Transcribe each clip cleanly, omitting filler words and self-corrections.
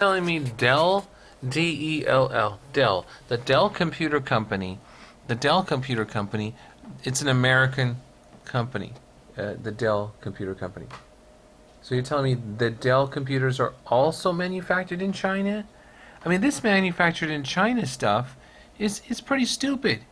Telling me Dell, Dell, Dell, the Dell Computer Company, the Dell Computer Company, it's an American company, the Dell Computer Company. So you're telling me the Dell computers are also manufactured in China? I mean, this manufactured in China stuff is pretty stupid.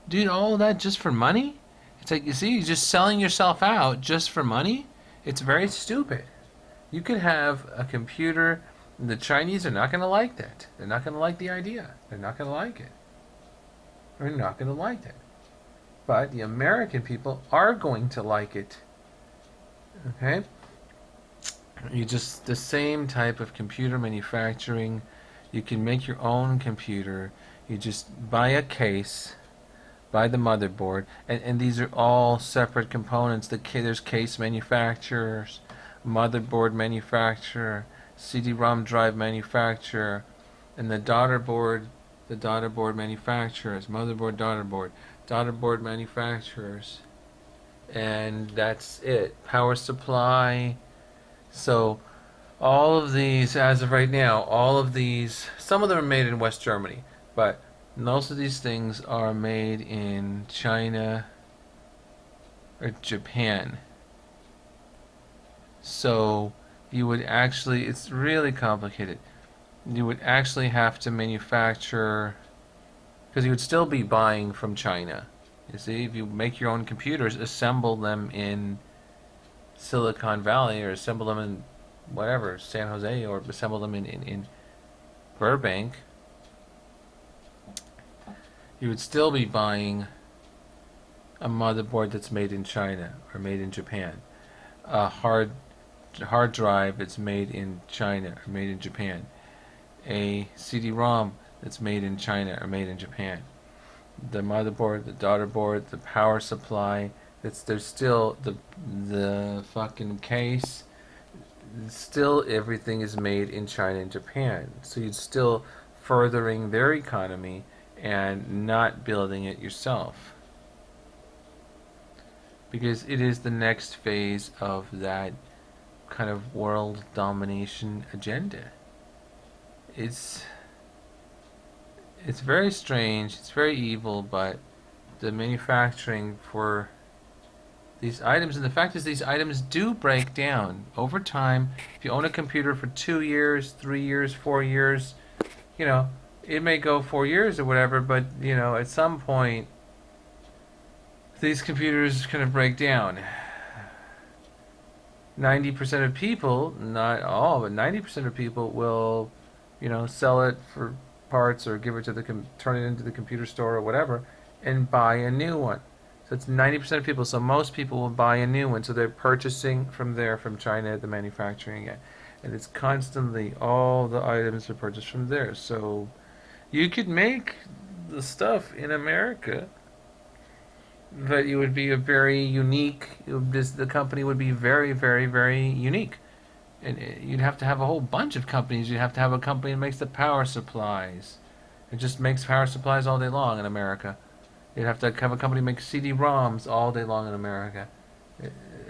Dude, all of that just for money? It's like, you see, you're just selling yourself out just for money? It's very stupid. You could have a computer. The Chinese are not going to like that. They're not going to like the idea. They're not going to like it. They're not going to like it. But the American people are going to like it. Okay? You just, the same type of computer manufacturing. You can make your own computer. You just buy a case, buy the motherboard, and these are all separate components. There's case manufacturers, motherboard manufacturer, CD-ROM drive manufacturer, and the daughter board manufacturers, daughter board manufacturers, and that's it. Power supply. So all of these, as of right now, all of these, some of them are made in West Germany, but most of these things are made in China or Japan. So you would actually, it's really complicated. You would actually have to manufacture, because you would still be buying from China. You see, if you make your own computers, assemble them in Silicon Valley or assemble them in whatever, San Jose, or assemble them in Burbank, you would still be buying a motherboard that's made in China or made in Japan. A hard drive that's made in China or made in Japan. A CD-ROM that's made in China or made in Japan. The motherboard, the daughter board, the power supply. There's still the fucking case. Still, everything is made in China and Japan. So you're still furthering their economy and not building it yourself, because it is the next phase of that kind of world domination agenda. It's very strange, it's very evil, but the manufacturing for these items, and the fact is these items do break down over time. If you own a computer for 2 years, 3 years, 4 years, you know, it may go 4 years or whatever, but you know, at some point these computers kind of break down. 90% of people, not all, but 90% of people will, you know, sell it for parts or give it to turn it into the computer store or whatever, and buy a new one. So it's 90% of people. So most people will buy a new one. So they're purchasing from China, the manufacturing it, and it's constantly all the items are purchased from there. So you could make the stuff in America, but it would be a very unique. The company would be very, very, very unique, and you'd have to have a whole bunch of companies. You'd have to have a company that makes the power supplies. It just makes power supplies all day long in America. You'd have to have a company that makes CD-ROMs all day long in America.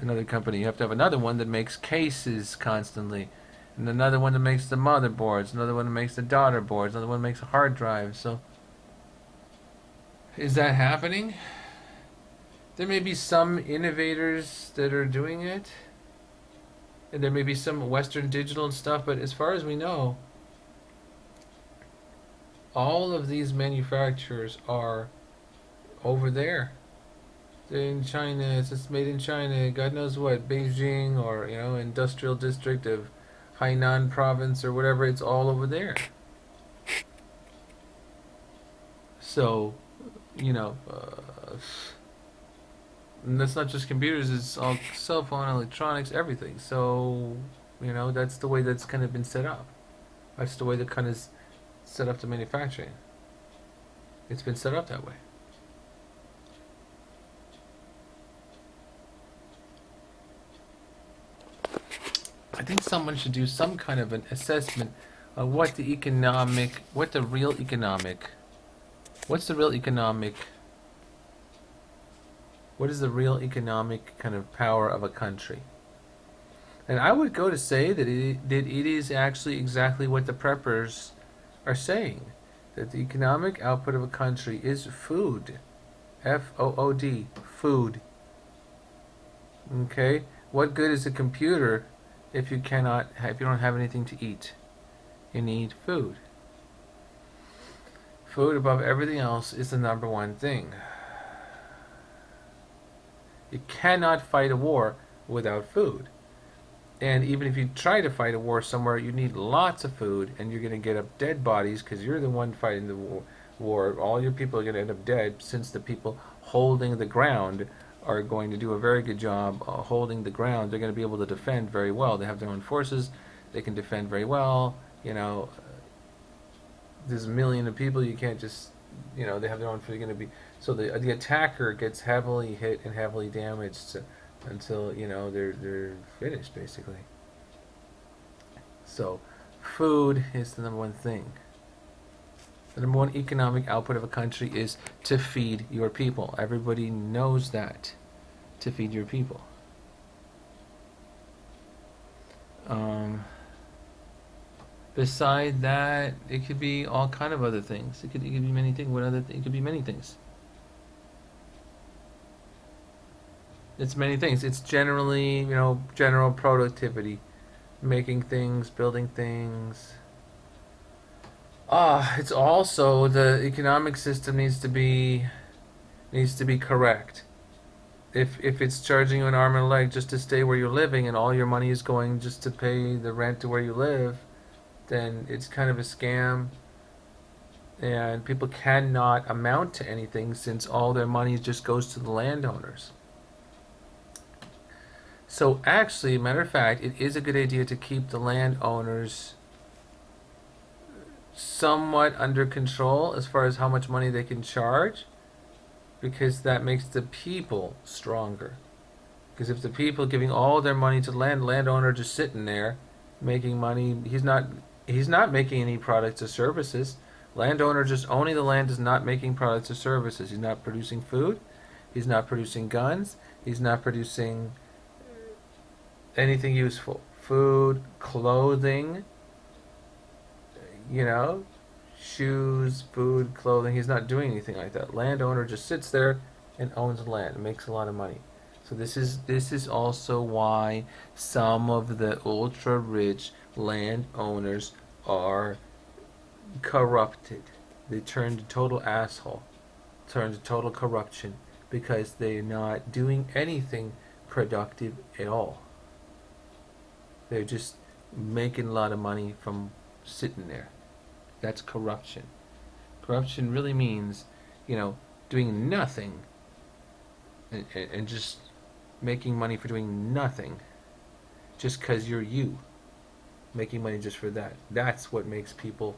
Another company. You have to have another one that makes cases constantly, and another one that makes the motherboards. Another one that makes the daughter boards. Another one that makes hard drives. So, is that happening? There may be some innovators that are doing it, and there may be some Western digital and stuff, but as far as we know, all of these manufacturers are over there. They're in China. It's just made in China. God knows what, Beijing, or you know, industrial district of Hainan province or whatever. It's all over there. So, you know, and that's not just computers. It's all cell phone, electronics, everything. So, you know, that's the way that's kind of been set up. That's the way that kind of set up the manufacturing. It's been set up that way. I think someone should do some kind of an assessment of what the economic, what's the real economic, what is the real economic kind of power of a country. And I would go to say that it is actually exactly what the preppers are saying, that the economic output of a country is food. Food. Food. Okay? What good is a computer if you don't have anything to eat? You need food. Food above everything else is the number one thing. You cannot fight a war without food. And even if you try to fight a war somewhere, you need lots of food, and you're going to get up dead bodies because you're the one fighting the war. All your people are going to end up dead, since the people holding the ground are going to do a very good job holding the ground. They're going to be able to defend very well. They have their own forces. They can defend very well. You know, there's a million of people. You can't just, you know, they have their own. They're going to be, so the attacker gets heavily hit and heavily damaged until, you know, they're finished basically. So food is the number one thing. The number one economic output of a country is to feed your people. Everybody knows that. To feed your people. Beside that, it could be all kind of other things. It could be many things. It could be many things. It's many things. It's generally, you know, general productivity, making things, building things. It's also the economic system needs to be correct. If it's charging you an arm and a leg just to stay where you're living, and all your money is going just to pay the rent to where you live, then it's kind of a scam. And people cannot amount to anything, since all their money just goes to the landowners. So actually, matter of fact, it is a good idea to keep the landowners somewhat under control as far as how much money they can charge, because that makes the people stronger. Because if the people giving all their money to the landowner just sitting there making money, he's not making any products or services. Landowner just owning the land is not making products or services. He's not producing food. He's not producing guns. He's not producing anything useful. Food, clothing, you know, shoes, food, clothing. He's not doing anything like that. Landowner just sits there and owns land and makes a lot of money. So this is also why some of the ultra rich landowners are corrupted. They turn to total asshole, turn to total corruption, because they're not doing anything productive at all. They're just making a lot of money from sitting there. That's corruption. Corruption really means, you know, doing nothing and just making money for doing nothing, just because you're you. Making money just for that. That's what makes people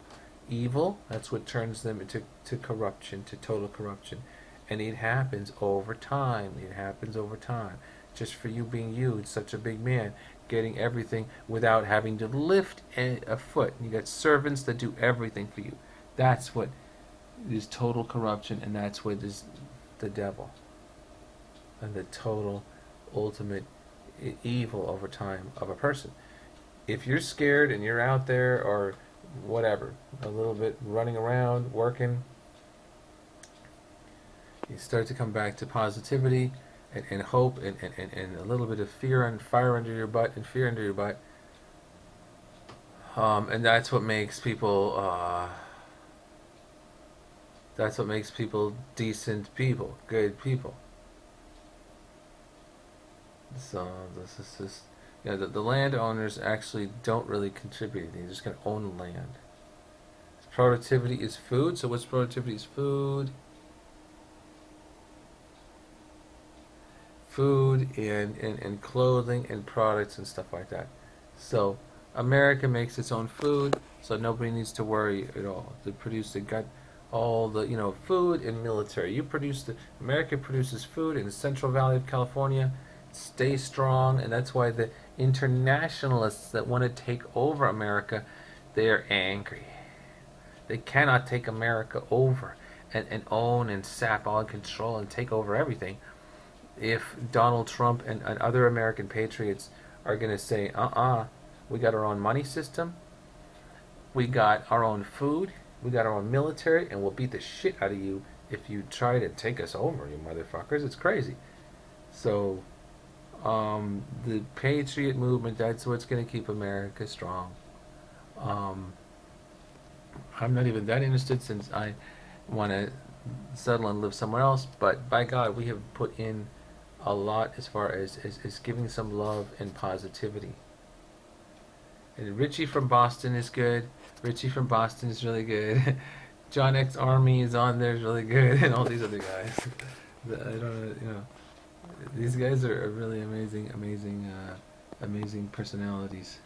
evil. That's what turns them into corruption, to total corruption. And it happens over time. It happens over time. Just for you being you, such a big man, getting everything without having to lift a foot. You got servants that do everything for you. That's what is total corruption, and that's what is the devil. And the total, ultimate evil over time of a person. If you're scared and you're out there, or whatever, a little bit running around, working, you start to come back to positivity and hope and a little bit of fear and fire under your butt and fear under your butt. And that's what makes people decent people, good people. So this is just, you know, the landowners actually don't really contribute. They're just going to own the land. Productivity is food. So what's productivity? Is food. Food and clothing and products and stuff like that. So America makes its own food, so nobody needs to worry at all. They got all the, you know, food and military. America produces food in the Central Valley of California. Stay strong, and that's why the internationalists that want to take over America, they're angry. They cannot take America over and own and sap all control and take over everything if Donald Trump and other American patriots are going to say, we got our own money system, we got our own food, we got our own military, and we'll beat the shit out of you if you try to take us over, you motherfuckers. It's crazy. So, the Patriot movement, that's what's going to keep America strong. I'm not even that interested since I want to settle and live somewhere else, but by God, we have put in a lot as far as giving some love and positivity. And Richie from Boston is good. Richie from Boston is really good. John X Army is on there, is really good, and all these other guys. I don't know, you know, these guys are really amazing personalities.